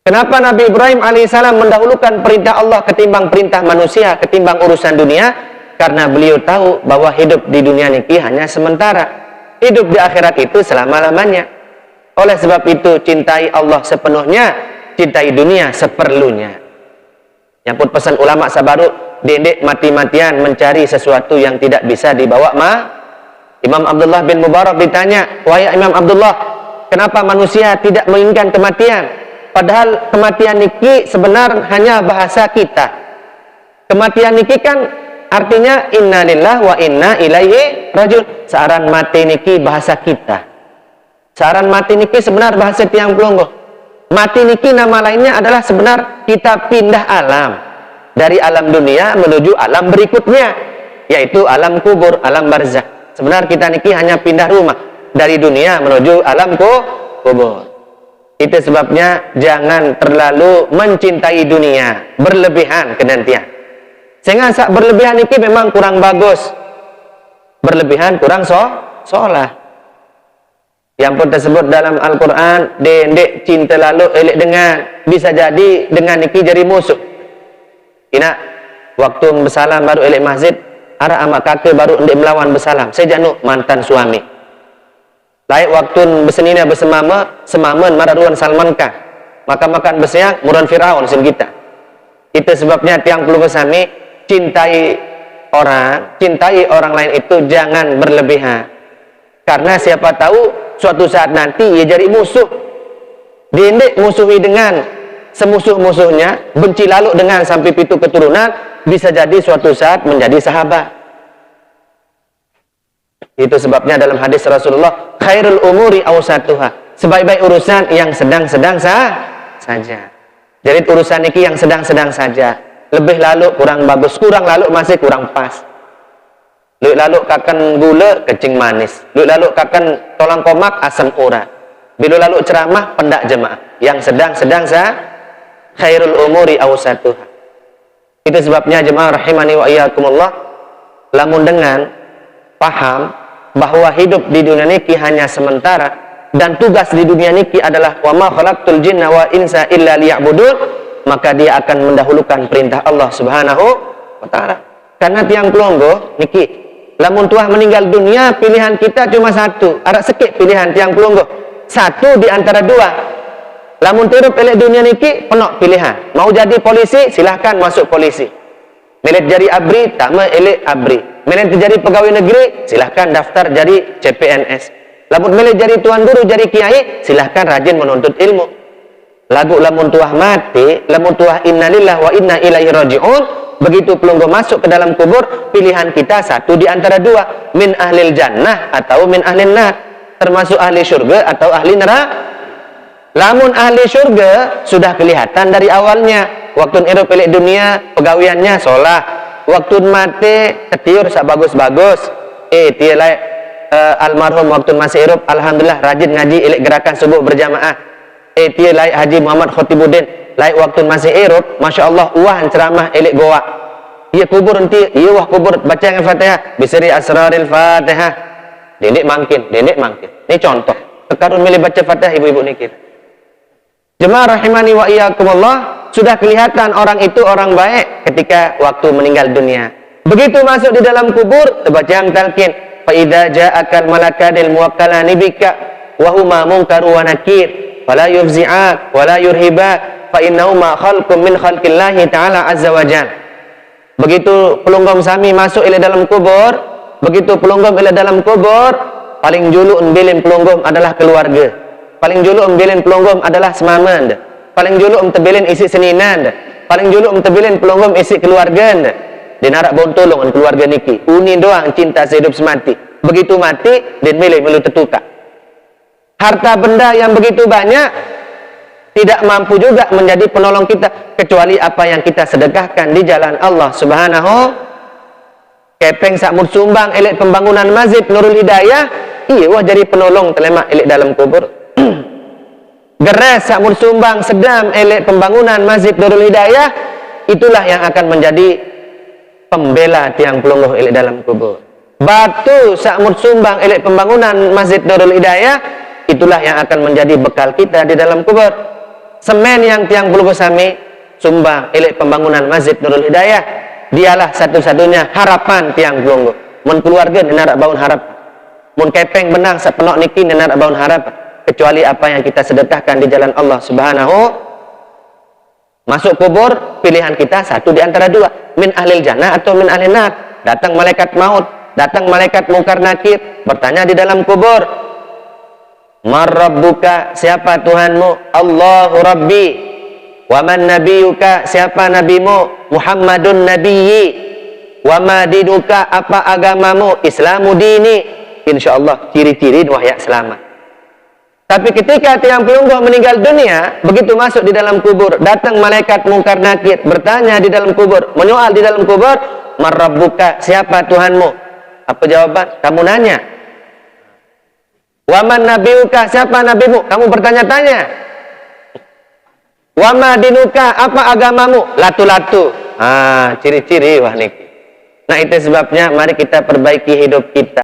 Kenapa Nabi Ibrahim alaihissalam mendahulukan perintah Allah ketimbang perintah manusia, ketimbang urusan dunia? Karena beliau tahu bahwa hidup di dunia niki hanya sementara. Hidup di akhirat itu selama-lamanya. Oleh sebab itu, cintai Allah sepenuhnya, cintai dunia seperlunya. Yang pun pesan ulama sabaru, dendek mati-matian mencari sesuatu yang tidak bisa dibawa Imam Abdullah bin Mubarak ditanya, wahai Imam Abdullah, kenapa manusia tidak menginginkan kematian? Padahal kematian niki sebenarnya hanya bahasa kita. Kematian niki kan artinya inna lillahi wa inna ilaihi rajiun. Searan mati niki bahasa kita. Searan mati niki sebenar bahasa tiang pelonggo. Mati niki nama lainnya adalah sebenar kita pindah alam. Dari alam dunia menuju alam berikutnya, yaitu alam kubur, alam barzakh. Sebenarnya kita niki hanya pindah rumah dari dunia menuju alam kubur. Itu sebabnya jangan terlalu mencintai dunia, berlebihan kenantian. Sehingga berlebihan ini memang kurang bagus. Berlebihan kurang sholat. Yang pun tersebut dalam Al-Quran, dendek cinta lalu elek dengan, bisa jadi dengan niki jadi musuh. Ina, waktu bersalam baru elek masjid, arah amak kakek baru ndek melawan bersalam. Saya janu mantan suami. Laik waktu bersenina semaman mararuan Salman Khan. Maka makan bersiang muran Firaun sin kita. Itu sebabnya tiang perlu kesami, cintai orang lain itu jangan berlebihan. Karena siapa tahu suatu saat nanti ia jadi musuh. Dendek musuhi dengan semusuh-musuhnya, benci lalu dengan sampai pitu keturunan, bisa jadi suatu saat menjadi sahabat. Itu sebabnya dalam hadis Rasulullah, khairul umuri awsatuha, sebaik-baik urusan yang sedang-sedang saja. Jadi urusan niki yang sedang-sedang saja. Lebih lalu kurang bagus, kurang lalu masih kurang pas. Lebih lalu kakan gula kecing manis. Lebih lalu kakan tolang komak asam urat. Bila lalu ceramah pendak jemaah. Yang sedang-sedang khairul umuri awsatuha. Itu sebabnya jemaah rahimani wa iyyakumullah, lamun dengan paham bahwa hidup di dunia niki hanya sementara dan tugas di dunia niki adalah wa ma khalaqtul jinna wa insa illa liya'budun, maka dia akan mendahulukan perintah Allah Subhanahu wa taala. Karena tiang pelonggo niki lamun tuah meninggal dunia, pilihan kita cuma satu, ada sekit pilihan tiang pelonggo, satu di antara dua. Lamun tirup elek dunia niki penok pilihan, mau jadi polisi silahkan masuk polisi, milik jadi abri tama elek abri, milik jadi pegawai negeri silahkan daftar jadi CPNS, lamun milik jadi tuan guru jadi kiai silahkan rajin menuntut ilmu. Lagu lamun tuah mati, lamun tuah inna lillahi wa inna ilaihi rajiun, begitu pelunggu masuk ke dalam kubur, pilihan kita satu di antara dua, min ahlil jannah atau min ahlin nar, termasuk ahli surga atau ahli neraka. Lamun ahli surga sudah kelihatan dari awalnya, waktu hidup elek dunia pegawaiannya sholat, waktu mati ketiur sak bagus-bagus, dia like almarhum waktu masih hidup alhamdulillah rajin ngaji elek gerakan subuh berjamaah, dia like Haji Muhammad Khotibuddin like waktu masih hidup masya Allah wah ceramah elek goa, ia kubur nanti ia wah kubur baca yang Fatihah bisri asraril Fatihah, dendek mangkin ini contoh sekarang milih baca Fatihah ibu-ibu nikir. Jemaah rahimani wa iyyakumullah, sudah kelihatan orang itu orang baik ketika waktu meninggal dunia. Begitu masuk di dalam kubur, baca yang talqin, fa idza ja'akal malakanil muwakkalani bika wa huma munkaru wa nakir, fala yufzi'ak wa la yurhibak, fa innahuma khalqum min khalqillahi ta'ala azza wa jalla. Begitu pelunggom sami masuk ila dalam kubur, begitu pelunggom ila dalam kubur, paling julu bilin pelunggom adalah keluarga. Paling julu bilin pelonggom adalah semaman. Paling julu tebelin isi seninan. Paling julu tebelin pelonggom isi keluarga. Dia narak bontolong keluarga niki. Uni doang cinta sehidup semati. Begitu mati, dia milih tertukar. Harta benda yang begitu banyak tidak mampu juga menjadi penolong kita kecuali apa yang kita sedekahkan di jalan Allah Subhanahu. Kepeng sakmur sumbang elek pembangunan masjid Nurul Hidayah, iya wah jadi penolong telemak elek dalam kubur. Geres sakmur sumbang sedam elek pembangunan masjid Nurul Hidayah, itulah yang akan menjadi pembela tiang pelungguh elek dalam kubur. Batu sakmur sumbang elek pembangunan masjid Nurul Hidayah, itulah yang akan menjadi bekal kita di dalam kubur. semen yang tiang Bulugo Sami sumbang elek pembangunan Masjid Nurul Hidayah, dialah satu-satunya harapan tiang Bulugo. Mun keluarga nenak baun harap, mun kepeng benang sepenok niki nenak baun harap, kecuali apa yang kita sedekahkan di jalan Allah Subhanahu. Masuk kubur, pilihan kita satu di antara dua, min ahlil jannah atau min ahlin nar. Datang malaikat maut, datang malaikat mungkar nakir, bertanya di dalam kubur, man rabbuka, siapa Tuhanmu? Allahu rabbi. Wa man nabiyuka, siapa nabimu? Muhammadun nabiyyi. Wa ma dinuka, apa agamamu? Islamu dini. Insyaallah ciri-ciri wahyak selamat. Tapi ketika tiang pelungguh meninggal dunia, begitu masuk di dalam kubur, datang malaikat mungkar nakir, bertanya di dalam kubur, menyoal di dalam kubur, man rabbuka, siapa Tuhanmu? Apa jawaban? Kamu nanya. Wa man nabiyuka, siapa nabimu? Kamu bertanya-tanya. Wa ma dinuka, apa agamamu? Latu-latu. Ciri-ciri wah niki. Nah, itu sebabnya mari kita perbaiki hidup kita.